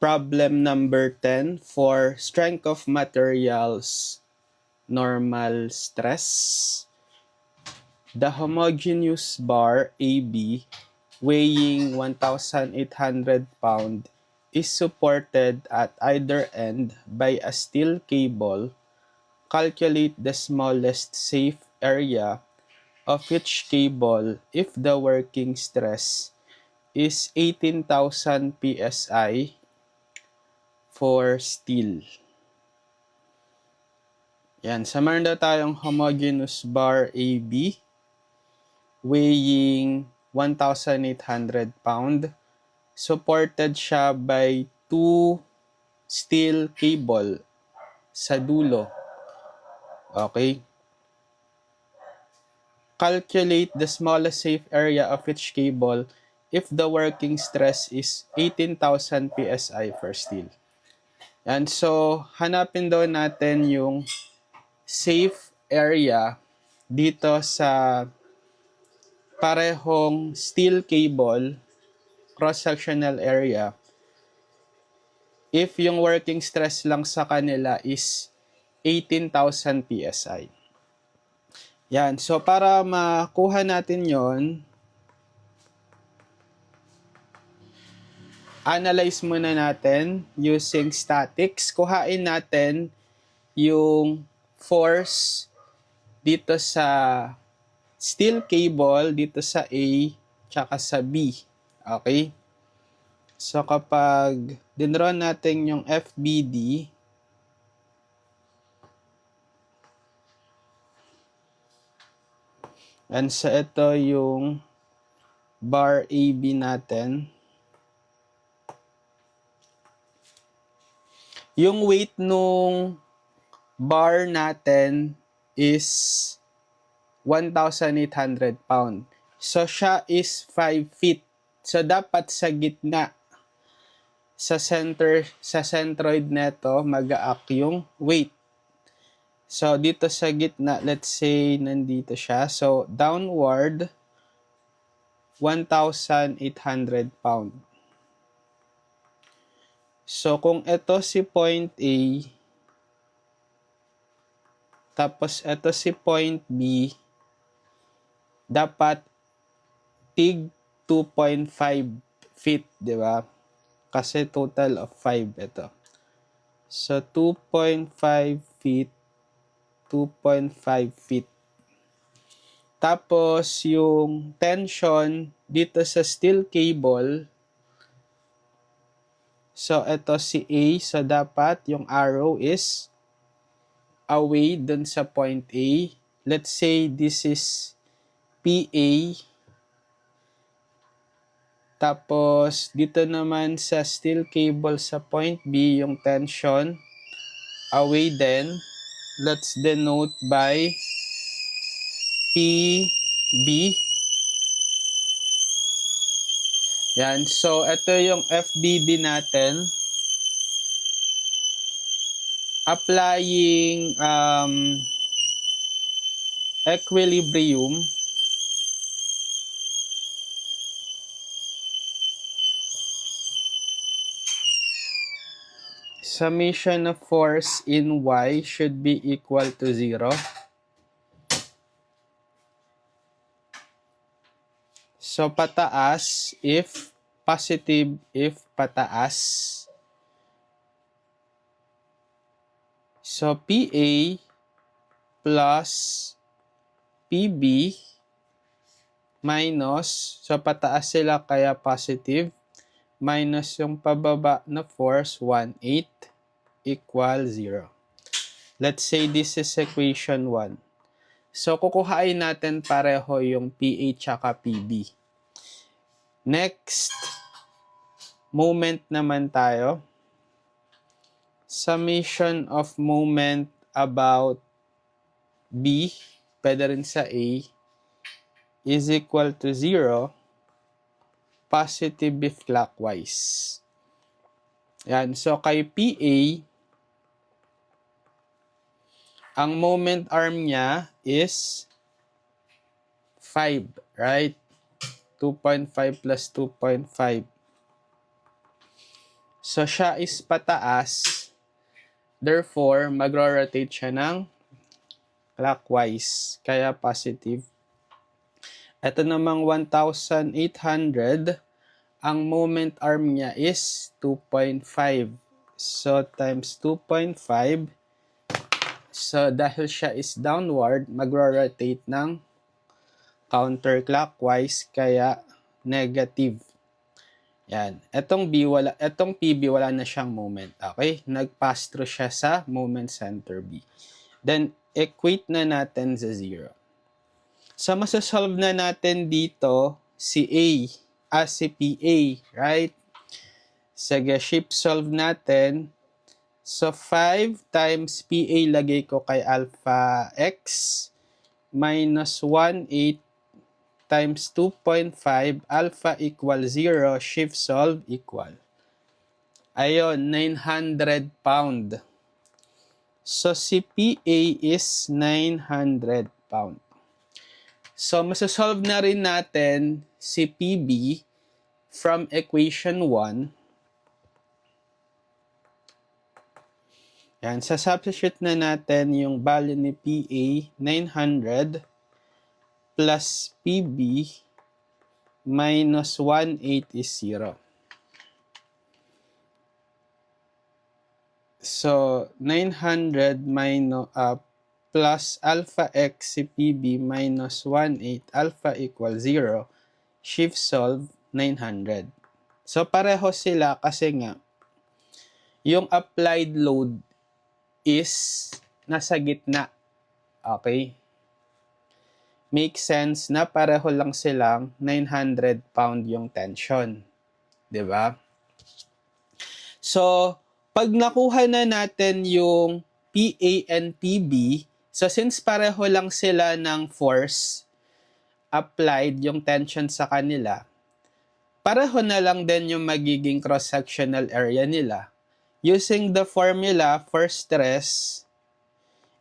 Problem number 10 for strength of materials, normal stress. The homogeneous bar AB weighing 1,800 pound is supported at either end by a steel cable. Calculate the smallest safe area of each cable if the working stress is 18,000 psi for steel. Yan, sa meron daw tayong homogeneous bar AB weighing 1,800 pound. Supported siya by 2 steel cable sa dulo. Okay? Calculate the smallest safe area of each cable if the working stress is 18,000 psi for steel. And so, hanapin daw natin yung safe area dito sa parehong steel cable cross-sectional area if yung working stress lang sa kanila is 18,000 psi. Yan. So, para makuha natin yon, analyze muna natin using statics. Kuhain natin yung force dito sa steel cable, dito sa A, tsaka sa B. Okay? So, kapag dinraw natin yung FBD, and sa ito yung bar AB natin, yung weight nung bar natin is 1,800 pound. So, siya is 5 feet. So, dapat sa gitna, sa centroid neto, mag-a-act yung weight. So, dito sa gitna, let's say, nandito siya. So, downward, 1,800 pound. So, kung ito si point A, tapos ito si point B, dapat tig 2.5 feet, di ba? Kasi total of 5 ito. So, 2.5 feet, 2.5 feet. Tapos, yung tension dito sa steel cable, so, ito si A. So, dapat yung arrow is away dun sa point A. Let's say this is PA. Tapos, dito naman sa steel cable sa point B, yung tension, away din. Let's denote by PB. Yan. So, ito yung FBD natin. Applying equilibrium. Summation of force in Y should be equal to 0. So, pataas if positive, if pataas. So, PA plus PB minus, so pataas sila kaya positive, minus yung pababa na force, 1/8 equal 0. Let's say this is equation 1. So, kukuhain natin pareho yung PA tsaka PB. Next, moment naman tayo. Summation of moment about B, pwede rin sa A, is equal to 0, positive if clockwise. Yan. So, kay PA, ang moment arm niya is 5, right? 2.5 plus 2.5. So, siya is pataas. Therefore, magro-rotate siya ng clockwise. Kaya positive. Ito namang 1,800. Ang moment arm niya is 2.5. So, times 2.5. So, dahil siya is downward, magro-rotate ng counterclockwise, kaya negative. Yan. Etong PB, wala na siyang moment. Okay? Nag-pass through siya sa moment center B. Then, equate na natin sa 0. So, masasolve na natin dito si si PA, right? Sige, shift solve natin. So, 5 times PA lagay ko kay alpha x minus 1/8 times 2.5 alpha equal 0, shift solve equal. Ayun, 900 pound. So, si PA is 900 pound. So, masasolve na rin natin si PB from equation 1. Yan, substitute na natin yung value ni PA, 900, plus PB minus 1/8 is 0. So, 900 minus, plus alpha x si PB minus 1/8 alpha equal 0, shift solve 900. So, pareho sila kasi nga, yung applied load is nasa gitna. Okay? Makes sense na pareho lang silang 900 pound yung tension. 'Di ba? So, pag nakuha na natin yung PA and PB, so since pareho lang sila ng force applied, yung tension sa kanila, pareho na lang din yung magiging cross-sectional area nila. Using the formula for stress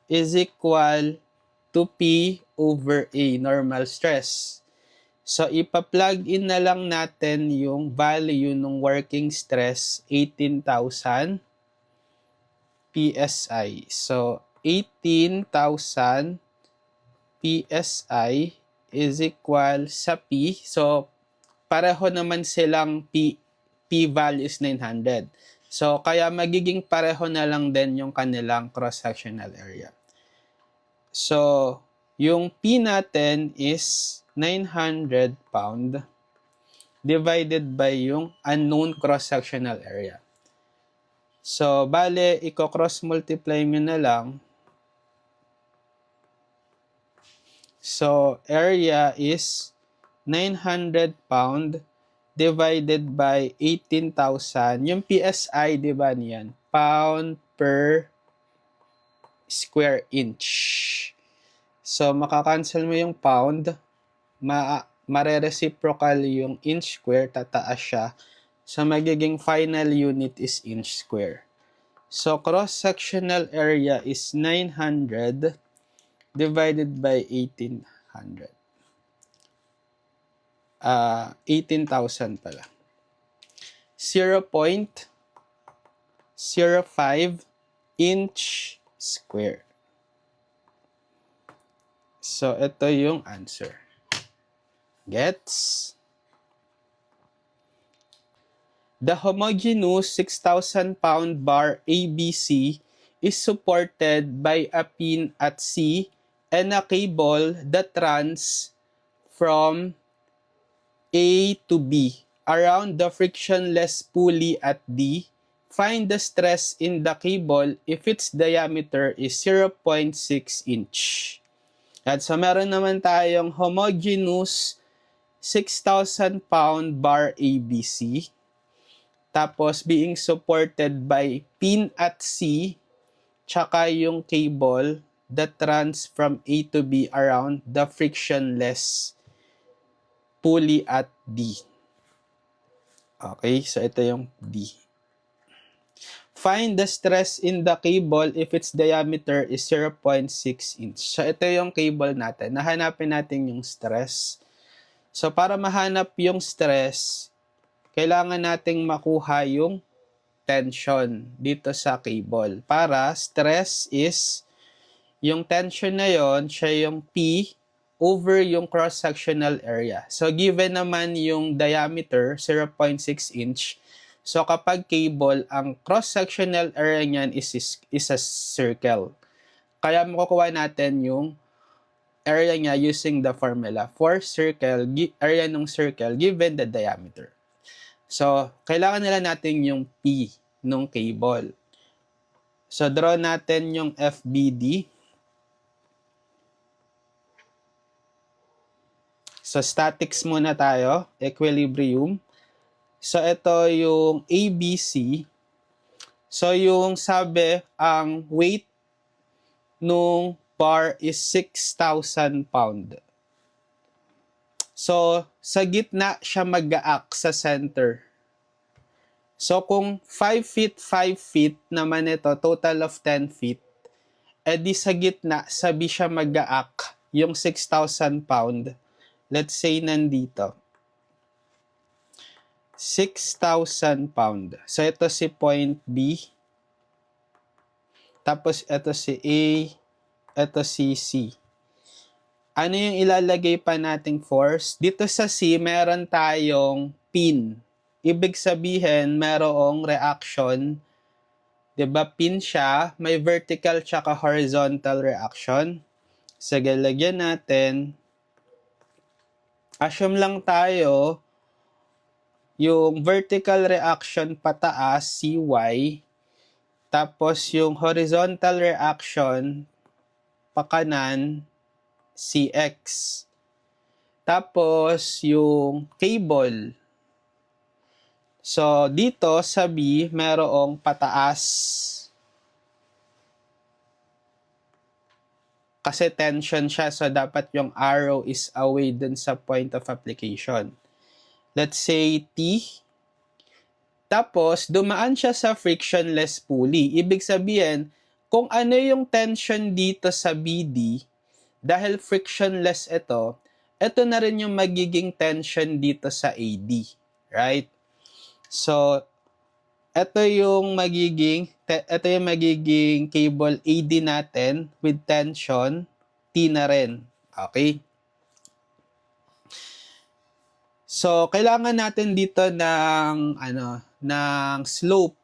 is equal to P over A, normal stress. So, ipa-plug in na lang natin yung value ng working stress, 18,000 PSI. So, 18,000 PSI is equal sa P. So, pareho naman silang P value is 900. So, kaya magiging pareho na lang din yung kanilang cross-sectional area. So, yung P natin is 900 pound divided by yung unknown cross-sectional area. So, bale, i-cross multiply nyo na lang. So, area is 900 pound divided by 18,000. Yung PSI, di ba niyan? Pound per square inch. So, makakancel mo yung pound, mare-reciprocal yung inch square, tataas siya. So, magiging final unit is inch square. So, cross-sectional area is 900 divided by 1800. 18,000 pala. 0.05 inch square. So, ito yung answer. Gets? The homogeneous 6,000 pound bar ABC is supported by a pin at C and a cable that runs from A to B around the frictionless pulley at D. Find the stress in the cable if its diameter is 0.6 inch. At so meron naman tayong homogeneous 6,000 pound bar ABC. Tapos being supported by pin at C, tsaka yung cable that runs from A to B around the frictionless pulley at D. Okay, so ito yung D. Find the stress in the cable if its diameter is 0.6 inch. So ito yung cable natin. Nahanapin natin yung stress. So para mahanap yung stress, kailangan nating makuha yung tension dito sa cable. Para stress is, yung tension na yon, siya yung P over yung cross-sectional area. So, given naman yung diameter, 0.6 inch. So, kapag cable, ang cross-sectional area niyan is a circle. Kaya makukuha natin yung area niya using the formula for circle, area ng circle given the diameter. So, kailangan nila natin yung P ng cable. So, draw natin yung FBD. So, statics muna tayo, equilibrium. So, ito yung ABC. So, yung sabi, ang weight nung bar is 6,000 pound. So, sa gitna siya mag-a-act sa center. So, kung 5 feet, 5 feet naman ito, total of 10 feet, edi sa gitna, sabi siya mag-a-act yung 6,000 pound. Let's say nandito. 6,000 pound. So, ito si point B. Tapos, ito si A. Ito si C. Ano yung ilalagay pa nating force? Dito sa C, meron tayong pin. Ibig sabihin, merong reaction. Diba, pin siya. May vertical tsaka horizontal reaction. Sige, lagyan natin. Assume lang tayo, yung vertical reaction pataas, CY. Tapos, yung horizontal reaction pakanan, CX. Tapos, yung cable. So, dito sa B, merong pataas. Kasi tension siya, so dapat yung arrow is away dun sa point of application. Let's say T. Tapos, dumaan siya sa frictionless pulley. Ibig sabihin, kung ano yung tension dito sa BD, dahil frictionless ito na rin yung magiging tension dito sa AD. Right? So, ito yung magiging cable AD natin with tension T na rin. Okay? So, kailangan natin dito ng slope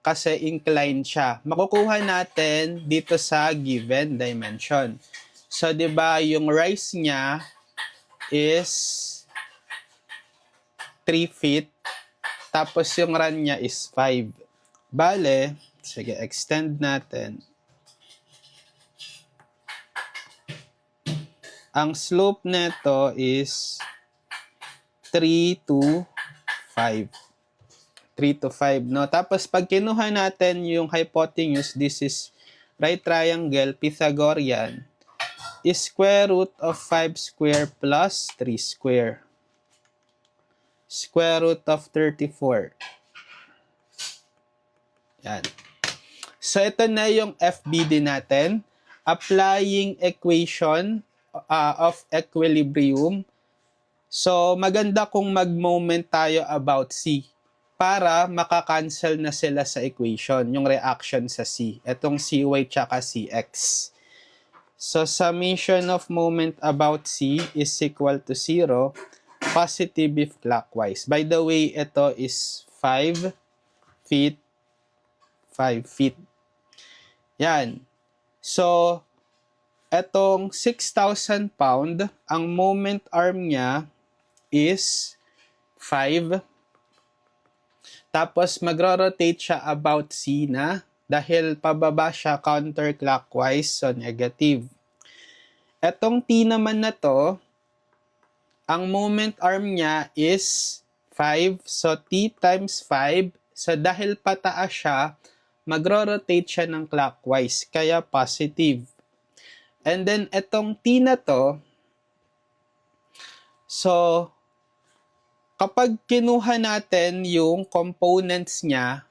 kasi inclined siya. Makukuha natin dito sa given dimension. So, 'di ba, yung rise niya is 3 feet. Tapos yung run niya is 5. Bale, sige, extend natin. Ang slope nito is 3 to 5. 3 to 5, no? Tapos pag kinuha natin yung hypotenuse, this is right triangle, Pythagorean, is square root of 5 square plus 3 square. Square root of 34. Yan. So, ito na yung FBD natin. Applying equation of equilibrium. So, maganda kung mag-moment tayo about C para makakancel na sila sa equation, yung reaction sa C. Itong CY tsaka CX. So, summation of moment about C is equal to 0, positive if clockwise. By the way, ito is 5 feet, 5 feet. Yan. So, etong 6,000 pound, ang moment arm niya is 5. Tapos, magro-rotate siya about C na dahil pababa siya counterclockwise, so negative. Etong T naman na to, ang moment arm niya is 5, so T times 5. So, dahil pataas siya, magro-rotate siya ng clockwise, kaya positive. And then, etong T na to, so, kapag kinuha natin yung components niya,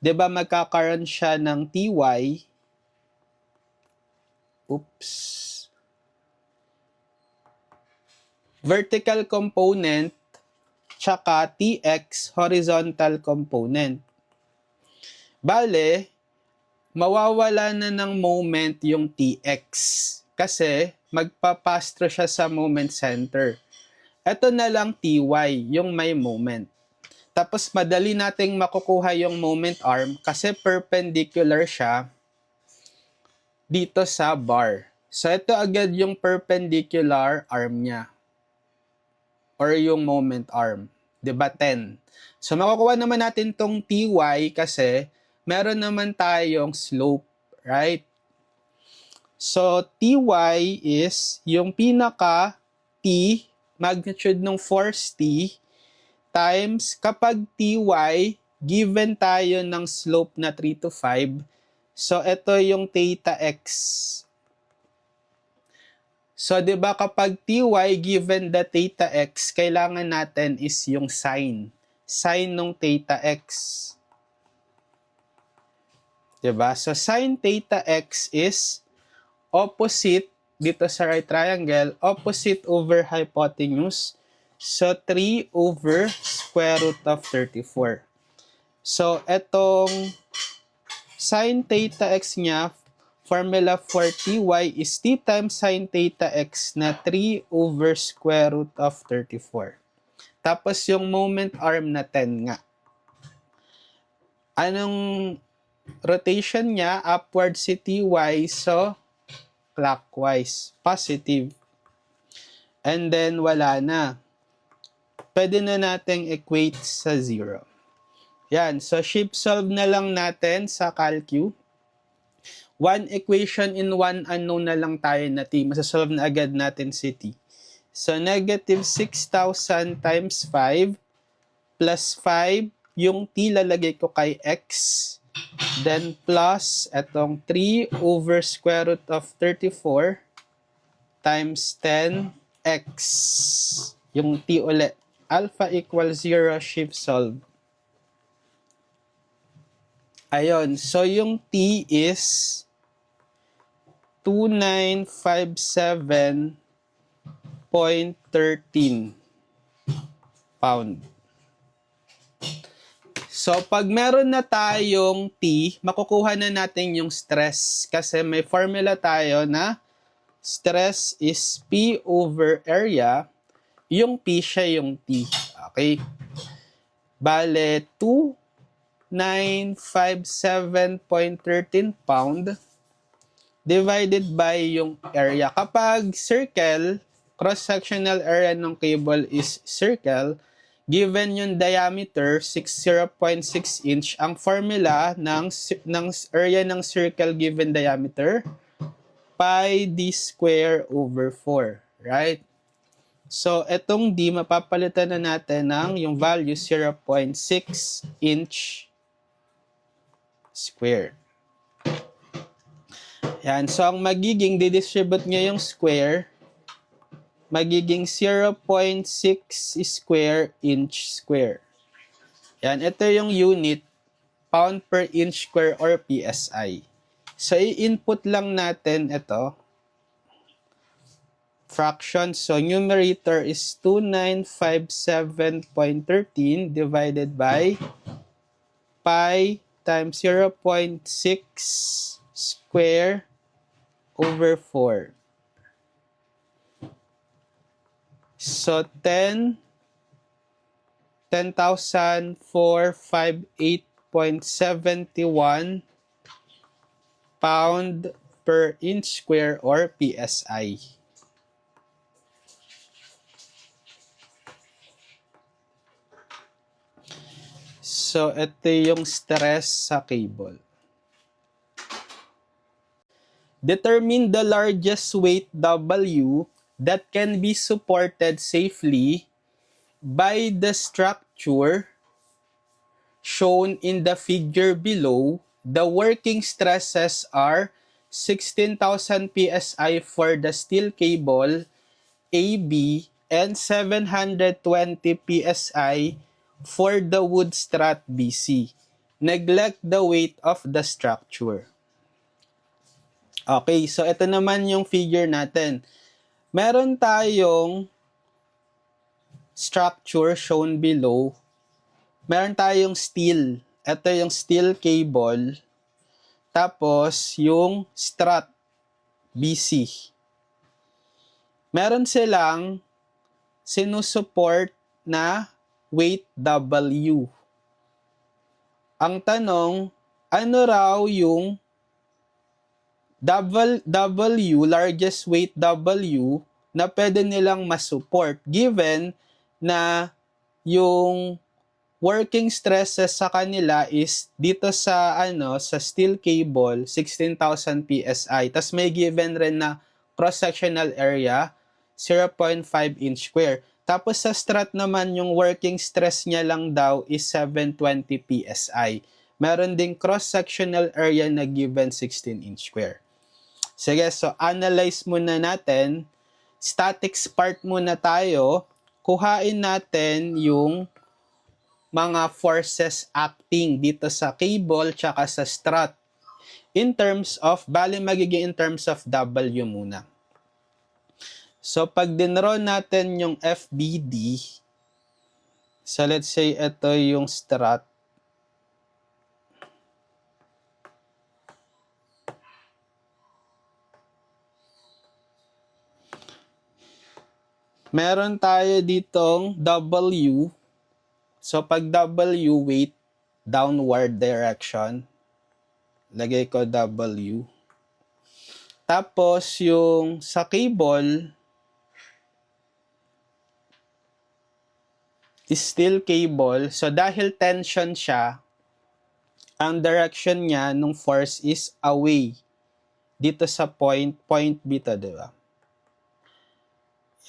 'di ba magkakaroon siya ng TY. Oops. Vertical component tsaka Tx horizontal component. Bale, mawawala na ng moment yung Tx kasi magpapass through siya sa moment center. Ito na lang Ty, yung may moment. Tapos madali nating makukuha yung moment arm kasi perpendicular siya dito sa bar. So ito agad yung perpendicular arm niya or yung moment arm. 'Di ba 10? So makukuha naman natin tong Ty kasi meron naman tayong slope, right? So Ty is yung pinaka T, magnitude ng force T, times kapag Ty, given tayo ng slope na 3 to 5, so ito yung theta x. So 'di ba kapag Ty given the theta x, kailangan natin is yung sine ng theta x. 'Di ba? So sine theta x is opposite dito sa right triangle, opposite over hypotenuse. So, 3 over square root of 34. So, etong sine theta x niya, formula for Ty is T times sine theta x na 3 over square root of 34. Tapos, yung moment arm na 10 nga. Anong rotation niya? Upward si Ty, so clockwise, positive. And then, wala na. Pwede na nating equate sa 0. Yan. So, shift solve na lang natin sa calcu. One equation in one unknown na lang tayo na T. Masasolve na agad natin si T. So, negative 6,000 times 5 plus 5. Yung T lalagay ko kay X. Then, plus etong 3 over square root of 34 times 10X. Yung T ulit. Alpha equals 0, shift solve. Ayun. So, yung T is 2957.13 pound. So, pag meron na tayong T, makukuha na natin yung stress kasi may formula tayo na stress is P over area. Yung P siya yung T. Okay? Bale, 2957.13 pound divided by yung area. Kapag circle, cross-sectional area ng cable is circle, given yung diameter, 0.6 inch, ang formula ng area ng circle given diameter, pi d square over 4. Right? So, etong D, mapapalitan na natin ng yung value 0.6 inch square. Yan. So, ang magiging, didistribute niya yung square, magiging 0.6 square inch square. Yan. Ito yung unit, pound per inch square or PSI. So, i-input lang natin ito. Fraction. So, numerator is 2957.13 divided by pi times 0.6 square over 4. So, 10,458.71 pound per inch square or PSI. So, ito yung stress sa cable. Determine the largest weight W that can be supported safely by the structure shown in the figure below. The working stresses are 16,000 PSI for the steel cable AB and 720 PSI for the wood strut BC. Neglect the weight of the structure. Okay, so ito naman yung figure natin. Meron tayong structure shown below, meron tayong steel. Ito yung steel cable. Tapos, yung strut, BC. Meron silang sinusupport na weight W. Ang tanong, ano raw yung W, largest weight W, na pwede nilang masupport given na yung working stresses sa kanila is dito sa sa steel cable 16,000 psi. Tas may given rin na cross-sectional area 0.5 inch square. Tapos sa strut naman yung working stress niya lang daw is 720 psi. Meron ding cross-sectional area na given 16 inch square. Sige, so analyze muna natin. Statics part muna tayo. Kuhain natin yung mga forces acting dito sa cable tsaka sa strut. In terms of, magiging in terms of W muna. So, pag dinraw natin yung FBD, so let's say ito yung strut. Meron tayo ditong W. So, pag W, weight, downward direction. Lagay ko W. Tapos, yung sa cable, is steel cable. So, dahil tension siya, ang direction niya nung force is away. Dito sa point B to, diba?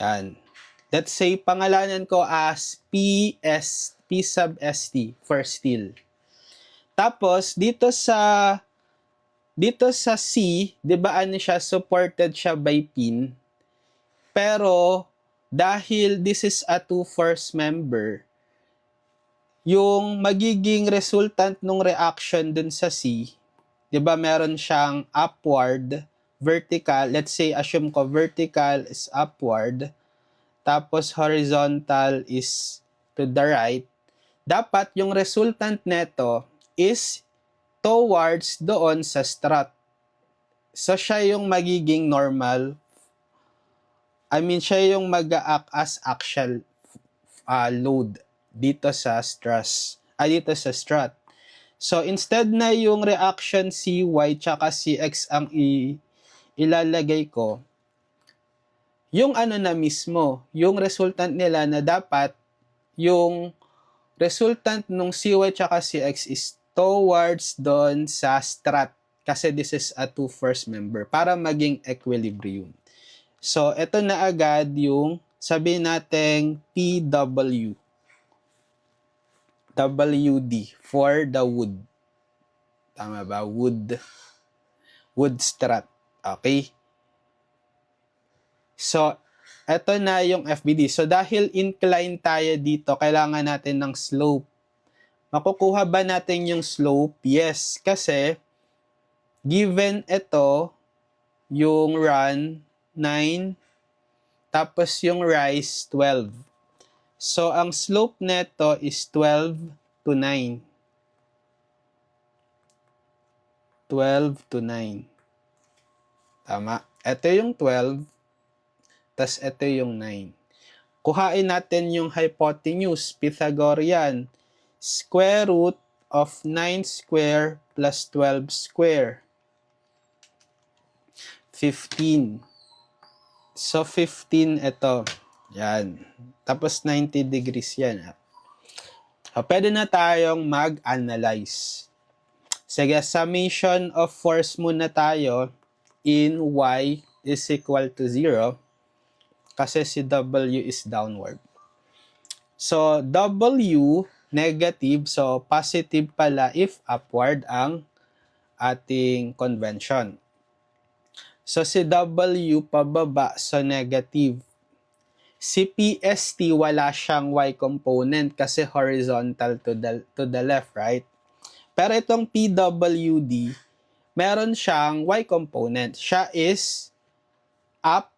Yan. Let's say, pangalanan ko as P sub ST for steel. Tapos, dito sa C, di ba siya, supported siya by pin. Pero, dahil this is a two-force member, yung magiging resultant ng reaction dun sa C, di ba meron siyang upward, vertical, let's say, assume ko vertical is upward, tapos horizontal is to the right, dapat yung resultant neto is towards doon sa strut. So, siya yung magiging normal. Siya yung mag-a-act as axial load dito sa dito sa strut. So, instead na yung reaction CY tsaka CX ang ilalagay ko, yung na mismo, yung resultant nila na dapat yung resultant nung CY tsaka CX is towards doon sa strut kasi this is a two-force member para maging equilibrium. So, ito na agad yung sabihin natin PW. WD for the wood. Tama ba? Wood strut. Okay? So, ito na yung FBD. So, dahil incline tayo dito, kailangan natin ng slope. Makukuha ba natin yung slope? Yes, kasi given ito, yung run 9, tapos yung rise 12. So, ang slope neto is 12 to 9. 12 to 9. Tama. Ito yung 12, tas ito yung 9. Kuhain natin yung hypotenuse, Pythagorean. Square root of 9 square plus 12 square. 15. So, 15 ito. Yan. Tapos, 90 degrees yan. So, pwede na tayong mag-analyze. Sige, summation of force muna tayo in Y is equal to 0 kasi si W is downward. So, W, negative. So, positive pala if upward ang ating convention. So, si W pababa, so negative. Si PST, wala siyang Y component kasi horizontal to the left, right? Pero itong PWD, meron siyang Y component. Siya is up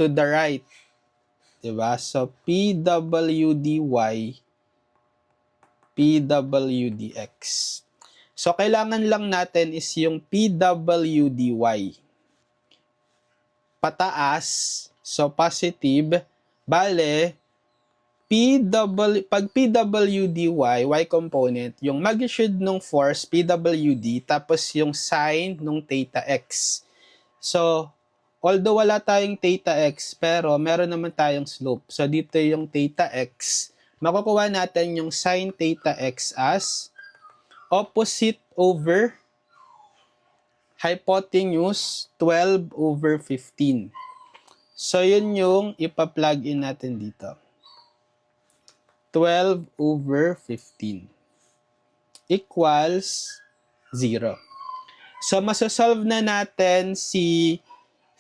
to the right. Diba? So, PWdy, PWdx. So, kailangan lang natin is yung PWdy. Pataas, so positive, bale, pag PWdy, y component, yung magnitude ng force, PWd, tapos yung sign ng theta x. So, although wala tayong theta x, pero meron naman tayong slope. So, dito yung theta x. Makukuha natin yung sin theta x as opposite over hypotenuse 12 over 15. So, yun yung ipa-plug in natin dito. 12 over 15 equals 0. So, masasolve na natin si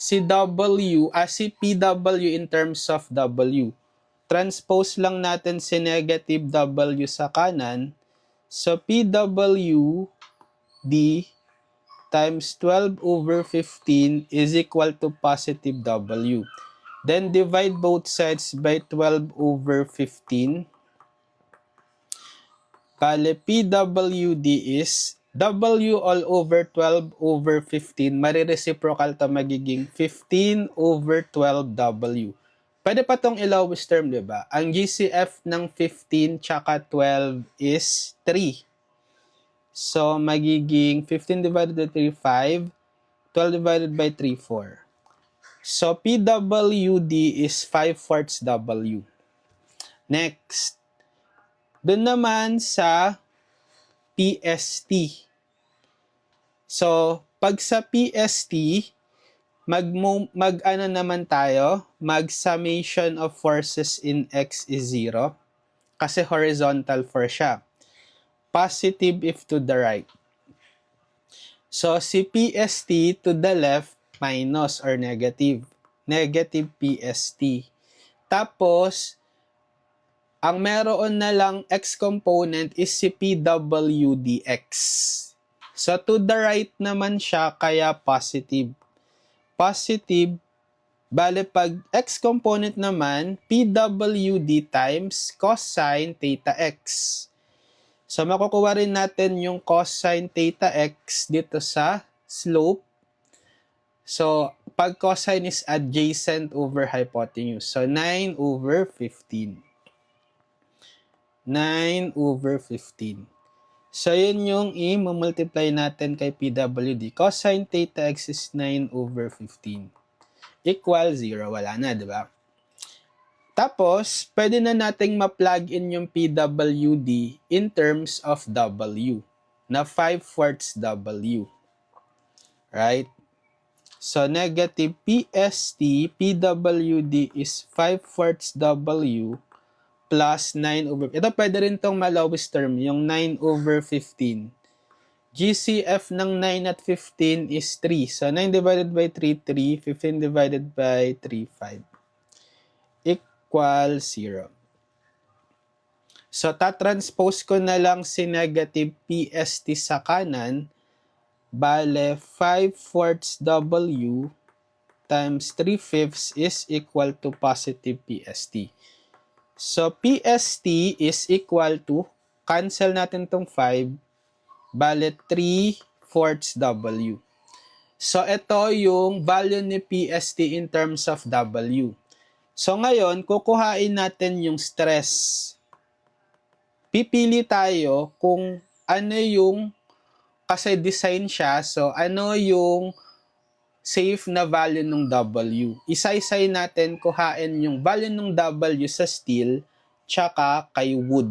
W, si PW in terms of W. Transpose lang natin si negative W sa kanan. So, PW D times 12 over 15 is equal to positive W. Then, divide both sides by 12 over 15. Bale, PWD is W all over 12 over 15. Marireciprocal to magiging 15 over 12W. Pwede pa tong i-lowest term, di ba? Ang GCF ng 15 tsaka 12 is 3. So, magiging 15 divided by 3, 5. 12 divided by 3, 4. So, PWD is 5/4 W. Next. Doon naman sa PST. So, pag sa PST, mag-ano naman tayo, mag-summation of forces in X is 0. Kasi horizontal force siya. Positive if to the right. So, si PST to the left, minus or negative. Negative PST. Tapos, ang meron na lang X component is si PWdx. So, to the right naman siya, kaya positive. Positive, bale pag X component naman, PWD times cosine theta x. So, makukuha rin natin yung cosine theta x dito sa slope. So, pag cosine is adjacent over hypotenuse. So, 9 over 15. 9 over 15. So, yun yung i-multiply natin kay PWD. Cosine theta x is 9 over 15. Equal 0. Wala na, di ba? Tapos, pwede na nating ma-plug in yung PWD in terms of W na 5/4 W. Right? So, negative PST, PWD is 5/4 W plus 9 over... Ito pwede rin tong ma-lowest term, yung 9 over 15. GCF ng 9 at 15 is 3. So, 9 divided by 3, 3. 15 divided by 3, 5. Equal 0. So, tatranspose ko na lang si negative PST sa kanan. Bale, 5/4 W times 3/5 is equal to positive PST. So, PST is equal to, cancel natin tong 5, bale 3/4 W. So, ito yung value ni PST in terms of W. So, ngayon, kukuhain natin yung stress. Pipili tayo kung ano yung, kasi design siya, so ano yung safe na value ng W. Isa-isay natin kuhain yung value ng W sa steel, tsaka kay wood.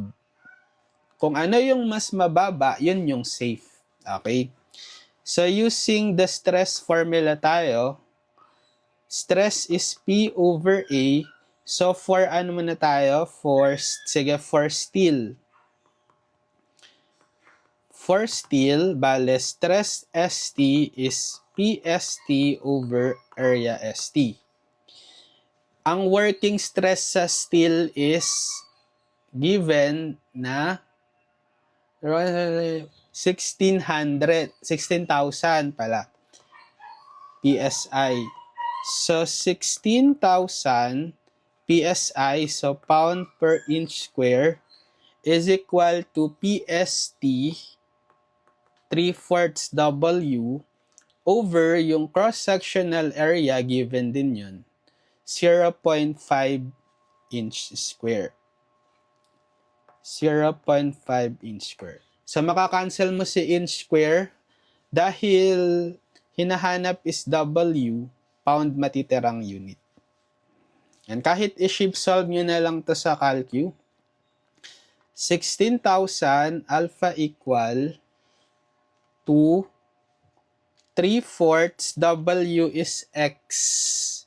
Kung ano yung mas mababa, yun yung safe. Okay? So, using the stress formula tayo, stress is P over A. So, for ano muna tayo? For steel. For steel, bale, stress ST is PST over area ST. Ang working stress sa steel is given na 16,000 pala. PSI. So, 16,000 PSI, so pound per inch square, is equal to PST 3/4 W over yung cross-sectional area given din yun, 0.5 inch square. 0.5 inch square. So, makakancel mo si inch square dahil hinahanap is W, pound matitirang unit. And kahit i-shift solve nyo na lang to sa calcu, 16,000 alpha equal to 3/4 W is X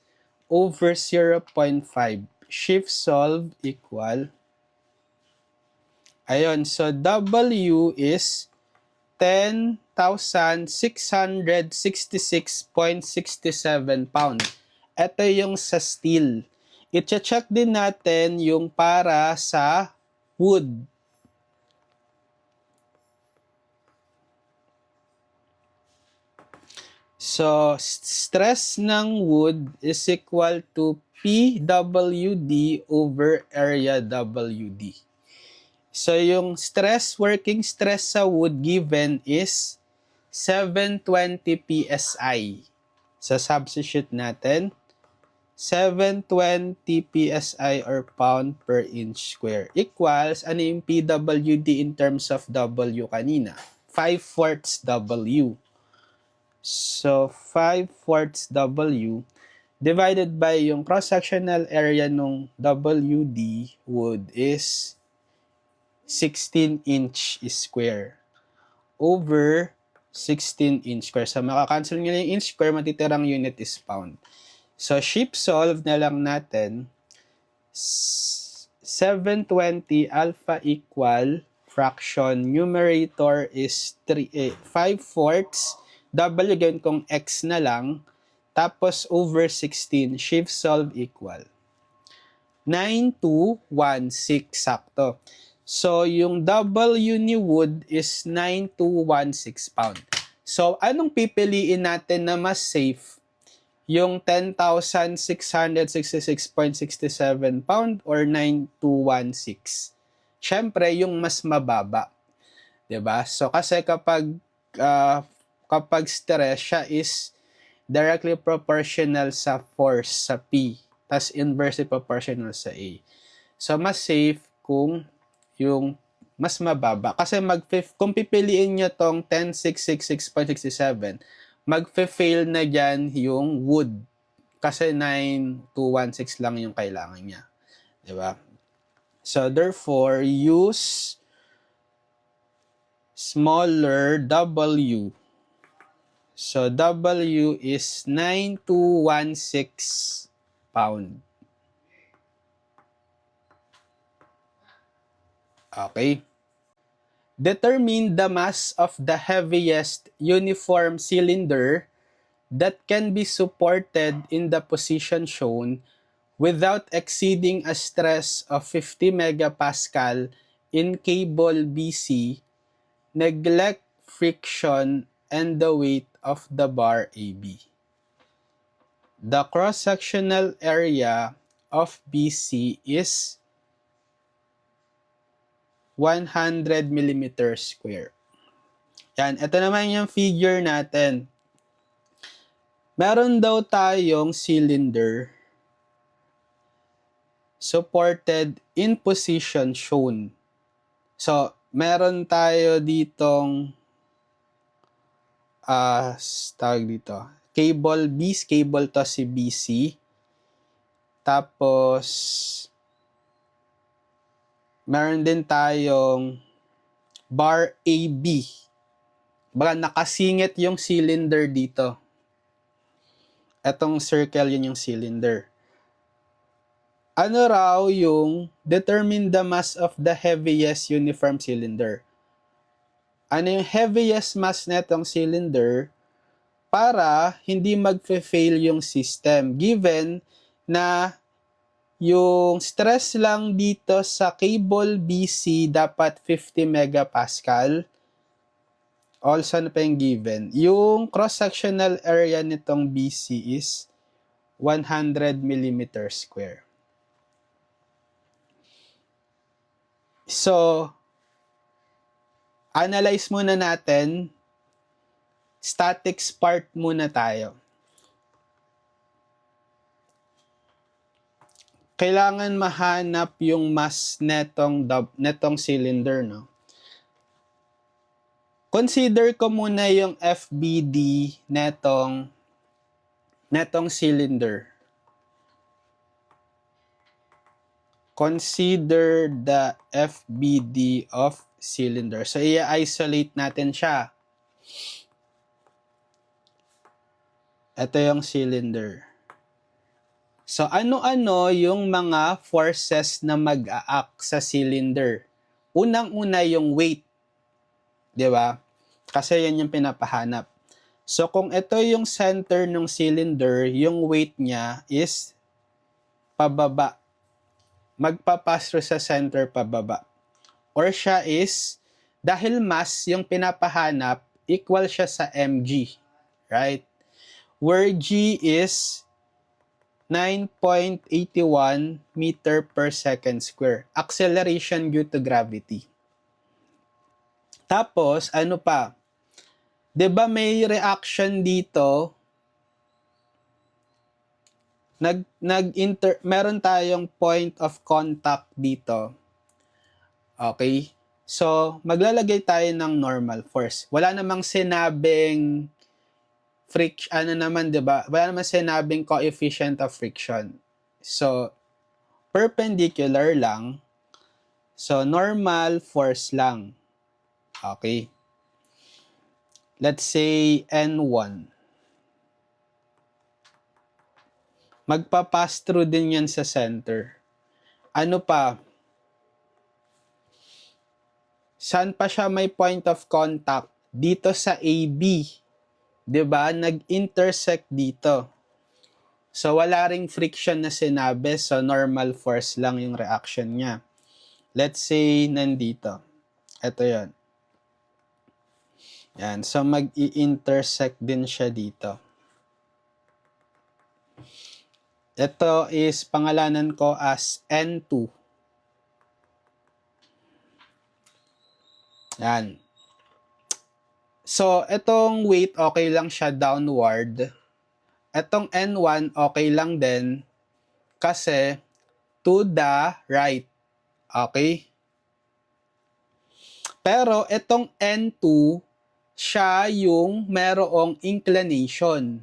over 0.5. Shift solve equal, ayun, so W is 10,666.67 pound. Ito yung sa steel. I-check din natin yung para sa wood. So, stress ng wood is equal to PWD over area WD. So, yung working stress sa wood given is 720 PSI. So, substitute natin. 720 PSI or pound per inch square equals, ano yung PWD in terms of W kanina? 5/4 W. So, 5/4 W divided by yung cross-sectional area nung WD wood is 16 inch square over 16 inch square. So, makakancel nyo yung inch square, matitirang unit is pound. So, shift solve na lang natin. 720 alpha equal fraction numerator is 5/4 W gawin kong X na lang tapos over 16 shift solve equal 9216 sakto. So, yung W ni wood is 9216 pound. So, anong pipiliin natin na mas safe? Yung 10,666.67 pound or 9216? Siyempre, yung mas mababa. 'Di ba? So, kasi kapag stress siya is directly proportional sa force, sa P. Tas inversely proportional sa A. So, mas safe kung yung mas mababa. Kasi kung pipiliin nyo tong 10,666.67, magfe-fail na dyan yung wood. Kasi 9216 lang yung kailangan niya. Diba? So, therefore, use smaller W. So, W is 9216 pound. Okay. Determine the mass of the heaviest uniform cylinder that can be supported in the position shown without exceeding a stress of 50 megapascal in cable BC, neglect friction and the weight of the bar AB. The cross-sectional area of BC is 100 millimeters square. Yan, ito naman yung figure natin. Meron daw tayong cylinder supported in position shown. So, meron tayo ditong tawag dito, cable to si BC. Tapos, meron din tayong bar AB. Baka nakasingit yung cylinder dito. Etong circle, yun yung cylinder. Ano raw yung determine the mass of the heaviest uniform cylinder? Ano yung heaviest mass netong cylinder para hindi magfe-fail yung system? Given na yung stress lang dito sa cable BC dapat 50 megapascal. Also, ano pa yung given? Yung cross-sectional area nitong BC is 100 millimeters square. So, analyze muna natin. Statics part muna tayo. Kailangan mahanap yung mass netong cylinder, no? Consider ko muna yung FBD netong cylinder. Consider the FBD of cylinder. So, i-isolate natin siya. Ito yung cylinder. So, ano-ano yung mga forces na mag-a-act sa cylinder? Unang-una yung weight. Di ba? Kasi yan yung pinapahanap. So, kung ito yung center ng cylinder, yung weight niya is pababa. Magpapass through sa center pababa. Or siya is, dahil mass yung pinapahanap, equal siya sa mg. Right? Where g is 9.81 meter per second square. Acceleration due to gravity. Tapos, ano pa? 'Di ba may reaction dito? Meron tayong point of contact dito. Okay? So, maglalagay tayo ng normal force. Wala namang sinabing wala namang sinabing coefficient of friction. So, perpendicular lang. So, normal force lang. Okay. Let's say N1. Magpa-pass through din yan sa center. Ano pa? Saan pa siya may point of contact? Dito sa AB. 'Di ba? Nag-intersect dito. So, wala ring friction na sinabi. So, normal force lang yung reaction niya. Let's say, nandito. Ito yon. Yan. So, mag-i-intersect din siya dito. Ito is, pangalanan ko as N2. Yan. So, itong weight, okay lang siya downward. Itong N1, okay lang din kasi to the right. Okay? Pero itong N2, siya yung merong inclination.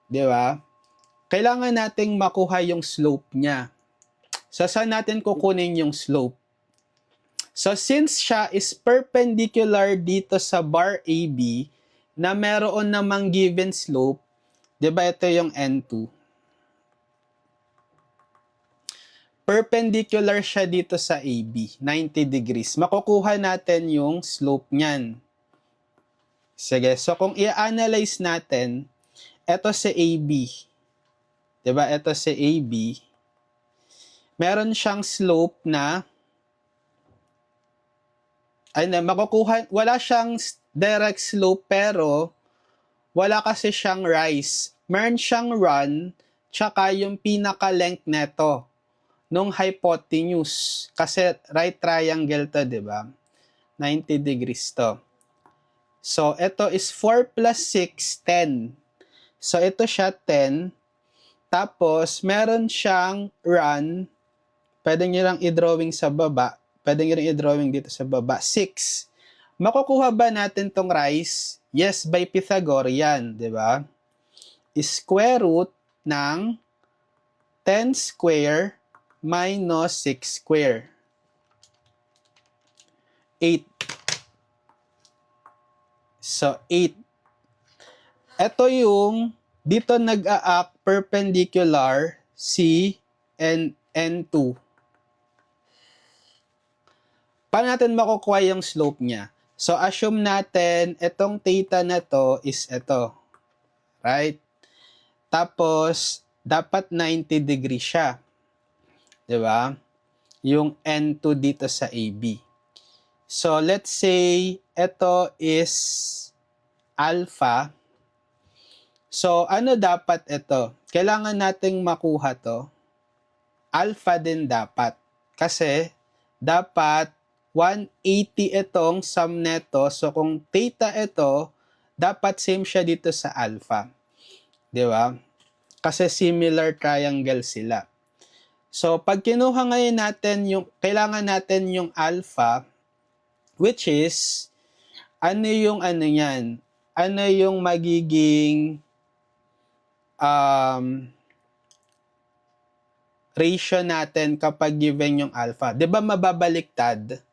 Di ba? Kailangan nating makuha yung slope niya. So, saan natin kukunin yung slope? So, since siya is perpendicular dito sa bar AB na meron namang given slope, di ba ito yung N2? Perpendicular siya dito sa AB, 90 degrees. Makukuha natin yung slope niyan. Sige, so kung i-analyze natin, ito si AB. Di ba ito si AB. Meron siyang slope na wala siyang direct slope pero wala kasi siyang rise. Meron siyang run, tsaka yung pinaka-length neto nung hypotenuse. Kasi right triangle to, di ba? 90 degrees to. So, ito is 4 plus 6, 10. So, ito siya 10. Tapos, meron siyang run. Pwede nyo lang i-drawing sa baba. Pwede nyo rin i-drawing dito sa baba. 6. Makukuha ba natin tong rise? Yes, by Pythagorean, di ba? Square root ng 10 square minus 6 square. 8. So, 8. Ito yung, dito nag-a-act perpendicular si N2. Paano natin makukuha yung slope niya? So, assume natin, itong theta na to is ito. Right? Tapos, dapat 90 degree siya. Diba? Yung N2 dito sa AB. So, let's say, ito is alpha. So, ano dapat ito? Kailangan nating makuha to. Alpha din dapat. Kasi, dapat 180 itong sum neto. So, kung theta ito, dapat same siya dito sa alpha. Di ba? Kasi similar triangle sila. So, pag kinuha ngayon natin kailangan natin yung alpha, which is, ano yung magiging ratio natin kapag given yung alpha. Di ba mababaliktad?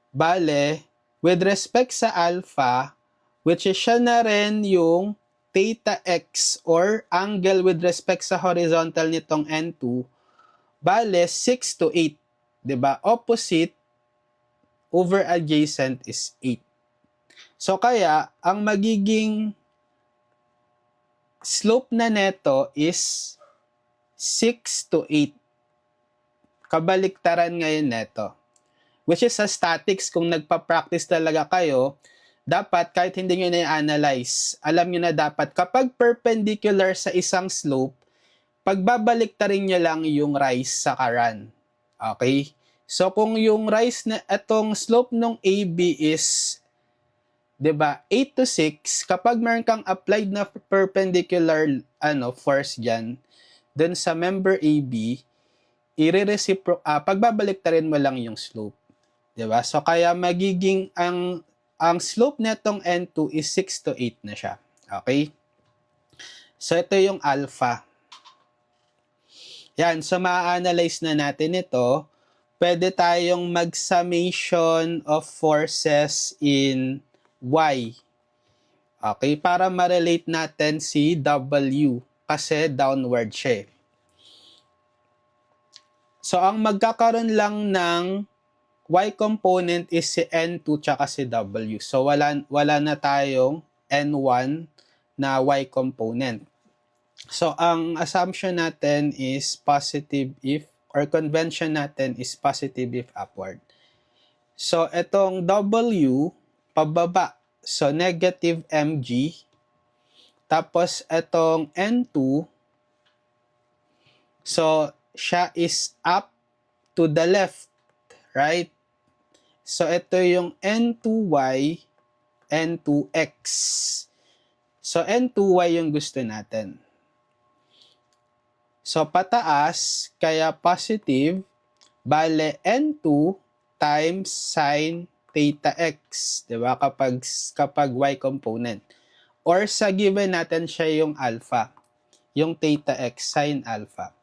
Bale, with respect sa alpha, which is siya na rin yung theta x or angle with respect sa horizontal nitong N2, bale 6 to 8. Diba? Opposite over adjacent is 8. So kaya, ang magiging slope na neto is 6 to 8. Kabaliktaran ngayon neto. Which is sa statics, kung nagpa-practice talaga kayo, dapat kahit hindi nyo na-analyze, alam nyo na dapat kapag perpendicular sa isang slope, pagbabaliktarin nyo lang yung rise sa run. Okay? So kung yung rise na itong slope ng AB is 'di ba 8 to 6, kapag meron kang applied na perpendicular force diyan dun sa member AB, pagbabaliktarin mo lang yung slope. 'Di ba? So kaya magiging ang slope netong N2 is 6 to 8 na siya. Okay? So ito yung alpha. Yan, so ma-analyze na natin ito. Pwede tayong mag-summation of forces in Y. Okay, para ma-relate natin si W kasi downward siya. So ang magkakaroon lang ng Y component is si N2 tsaka si W. So wala na tayong N1 na Y component. So ang assumption natin is positive if, or convention natin is positive if upward. So itong W pababa, so negative mg. Tapos itong N2, so siya is up to the left, right? So ito yung N2y, N2x. So N2y yung gusto natin. So pataas, kaya positive, bale N2 times sin theta x, 'di ba? Kapag y component. Or sa given natin siya yung alpha, yung theta x sin alpha.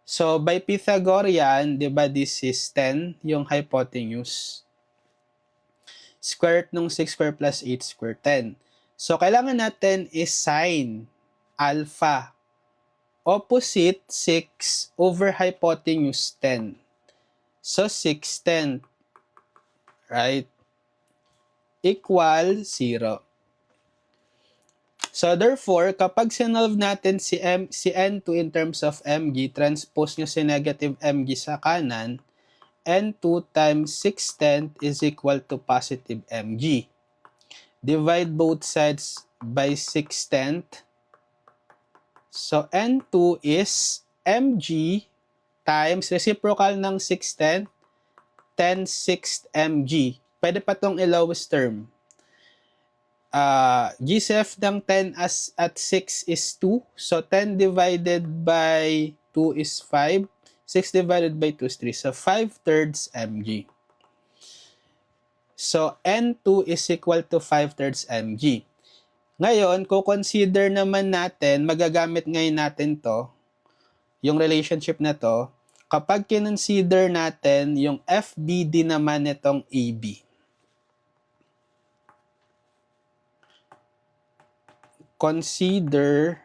So by Pythagorean, 'di ba, this is 10 yung hypotenuse. Square root nung 6 square plus 8 square 10. So kailangan natin is sin alpha opposite 6 over hypotenuse 10. So 6/10, right? Equal 0. So therefore, kapag sinolve natin si N2 in terms of mg, transpose nyo si negative mg sa kanan, N2 times 6/10 is equal to positive mg. Divide both sides by 6/10. So N2 is mg times reciprocal ng 6/10, 10/6 mg. Pwede pa tong i-lowest term. GCF ng 10 at 6 is 2. So 10 divided by 2 is 5. 6 divided by 2 is 3. So 5/3 mg. So N2 is equal to 5/3 mg. Ngayon, consider naman natin, magagamit ngayon natin to, yung relationship na to, kapag kinonsider natin yung FBD naman nitong AB. Consider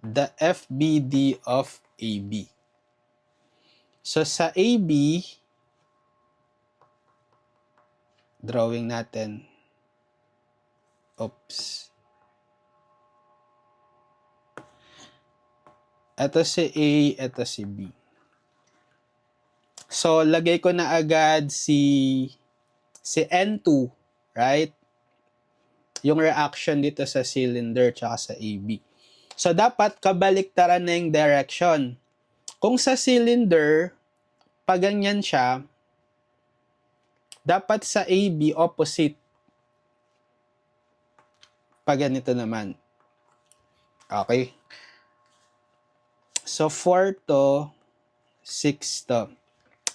the FBD of AB. So sa AB, drawing natin. Oops. Ito si A, ito si B. So, lagay ko na agad si N2, right? Yung reaction dito sa cylinder tsaka sa AB. So, dapat kabaliktaran na yung direction. Kung sa cylinder, pag ganyan siya, dapat sa AB opposite. Pag ganito naman. Okay. So 4 to 6 to.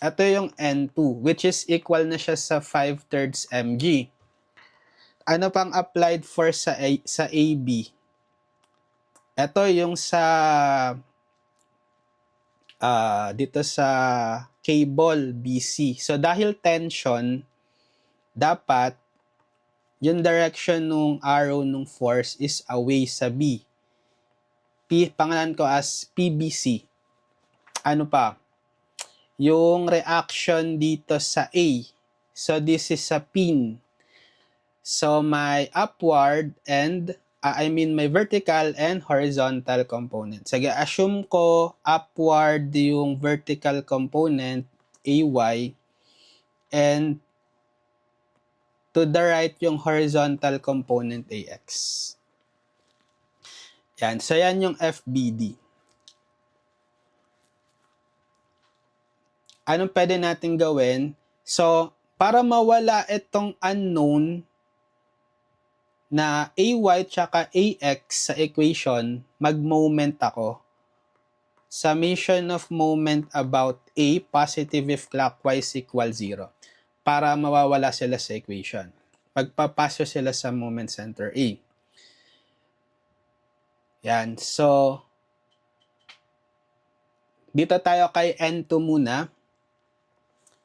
Ito yung N2, which is equal na siya sa 5/3 mg. Ano pang applied force sa AB? Ito yung sa dito sa cable BC. So dahil tension, dapat yung direction nung arrow nung force is away sa B. Pangalan ko as PBC. Ano pa? Yung reaction dito sa A. So this is a pin. So may upward and may vertical and horizontal component. Sige, assume ko upward yung vertical component AY and to the right yung horizontal component AX. Yan. So yan yung FBD. Anong pwede natin gawin? So, para mawala itong unknown na AY tsaka AX sa equation, mag-moment ako. Summation of moment about A positive if clockwise equals 0. Para mawawala sila sa equation. Pagpapasok sila sa moment center A. Yan. So, dito tayo kay N2 muna.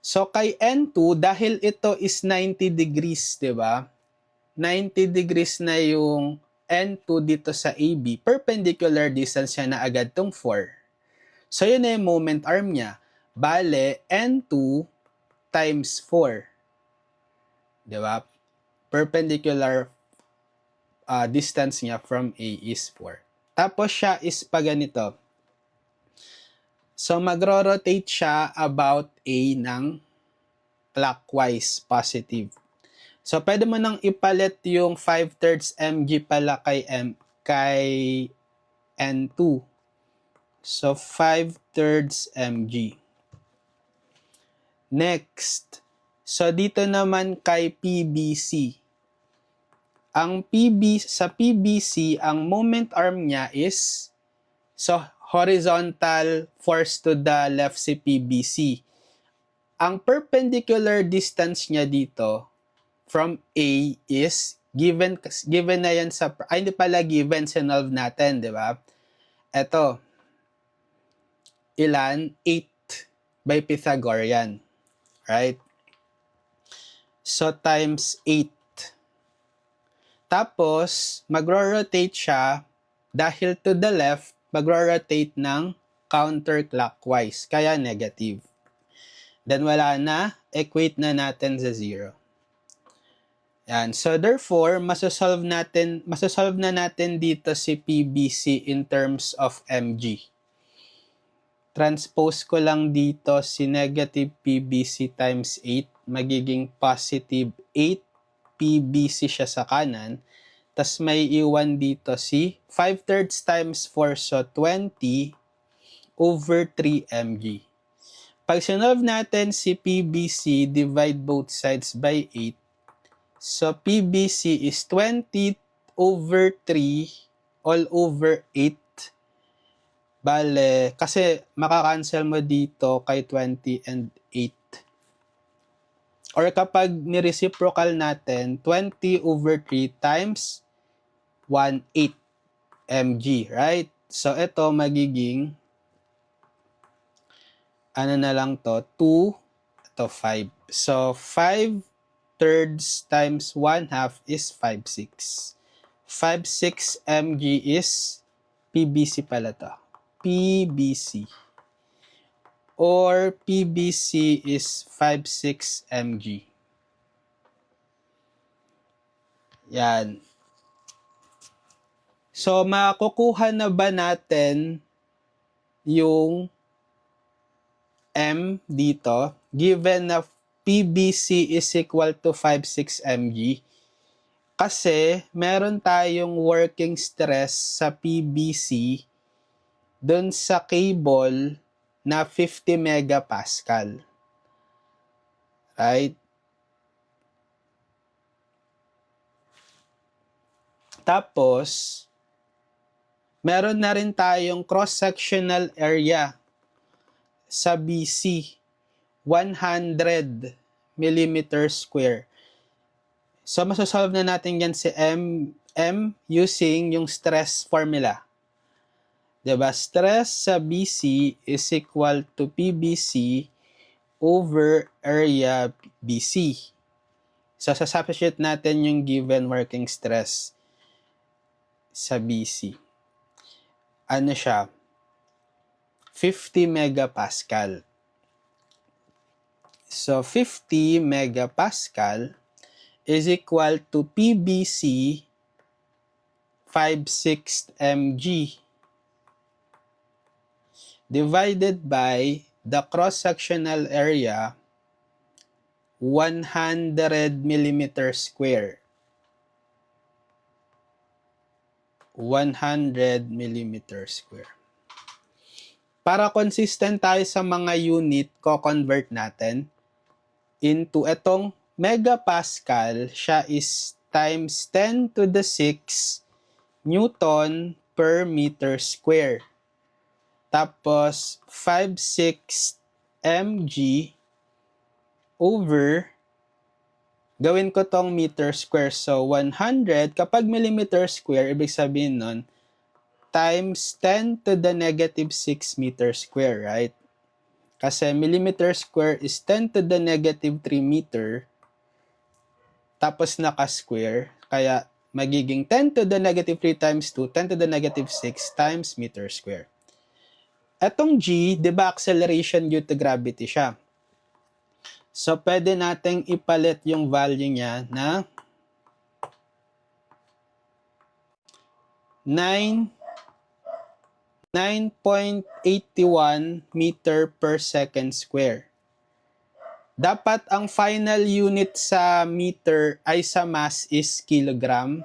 So, kay N2, dahil ito is 90 degrees, di ba? 90 degrees na yung N2 dito sa AB. Perpendicular distance niya na agad tong 4. So, yun na yung moment arm niya. Bale, N2 times 4. Di ba? Perpendicular distance niya from A is 4. Tapos siya is pa ganito. So, magro-rotate siya about A ng clockwise positive. So, pwede mo nang ipalit yung 5/3 mg pala kay N2. So, 5/3 mg. Next. So, dito naman kay PBC. Sa PBC, ang moment arm niya is, so, horizontal force to the left si PBC. Ang perpendicular distance niya dito from A is given na yan sa, hindi pala given, sinolve natin, di ba? Ito, ilan? 8 by Pythagorean. Right? So, times 8. Tapos, magro-rotate siya dahil to the left, magro-rotate ng counterclockwise, kaya negative. Then, wala na, equate na natin sa 0. Yan. So, therefore, masasolve na natin dito si PBC in terms of mg. Transpose ko lang dito si negative PBC times 8, magiging positive 8 PBC siya sa kanan. Tas may iwan dito si 5/3 times 4, so 20 over 3 mg. Pag sinolve natin si PBC, divide both sides by 8. So, PBC is 20 over 3 all over 8. Bale, kasi makakancel mo dito kay 20 and 8. Or kapag ni-reciprocal natin, 20 over 3 times 1/8 mg, right? So, ito magiging, ano na lang to, 2, ito 5. So, 5/3 times 1/2 is 5/6. 5/6 mg is PBC pala to. PBC. Or PBC is 5/6 mg. Yan. So, makukuha na ba natin yung M dito, given na PBC is equal to 5/6 mg? Kasi, meron tayong working stress sa PBC dun sa cable na 50 megapascal. Right? Tapos, meron na rin tayong cross-sectional area sa BC, 100 millimeter square. So, masasolve na natin yan si M using yung stress formula. Diba? Stress sa BC is equal to PBC over area BC. So, substitute natin yung given working stress sa BC. Ano siya? 50 megapascal. So, 50 megapascal is equal to PBC 5/6 mg divided by the cross-sectional area 100 millimeter square. 100 millimeter square. Para consistent tayo sa mga unit, ko-convert natin into etong megapascal, siya is times 10 to the 6 Newton per meter square. Tapos, 5/6 mg over, gawin ko tong meter square. So, 100, kapag millimeter square, ibig sabihin nun, times 10 to the negative 6 meter square, right? Kasi millimeter square is 10 to the negative 3 meter, tapos naka-square, kaya magiging 10 to the negative 3 times 2, 10 to the negative 6 times meter square. Etong G, di ba acceleration due to gravity siya? So, pwede nating ipalit yung value niya na 9.81 meter per second square. Dapat ang final unit sa meter ay sa mass is kilogram.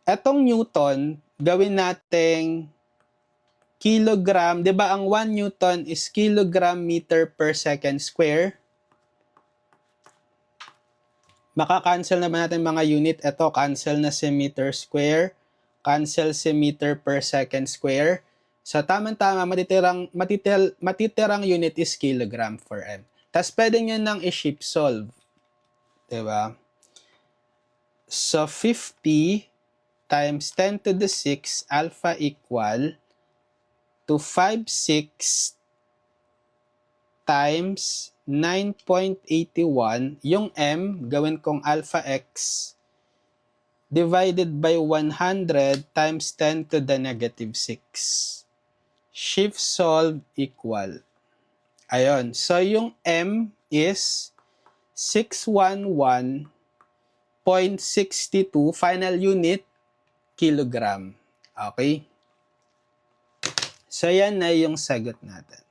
Etong Newton, gawin nating kilogram. Di ba ang 1 Newton is kilogram meter per second square? Maka-cancel naman natin mga unit. Ito, cancel na si meter square. Cancel si meter per second square. So, tama-tama, matitirang unit is kilogram for M. Tapos, pwede nyo nang i-shift solve. Diba? So, 50 times 10 to the 6 alpha equal to 5/6 times 9.81, yung M, gawin kong alpha x, divided by 100 times 10 to the negative 6. Shift solve equal. Ayun. So, yung M is 611.62, final unit, kilogram. Okay? So, yan na yung sagot natin.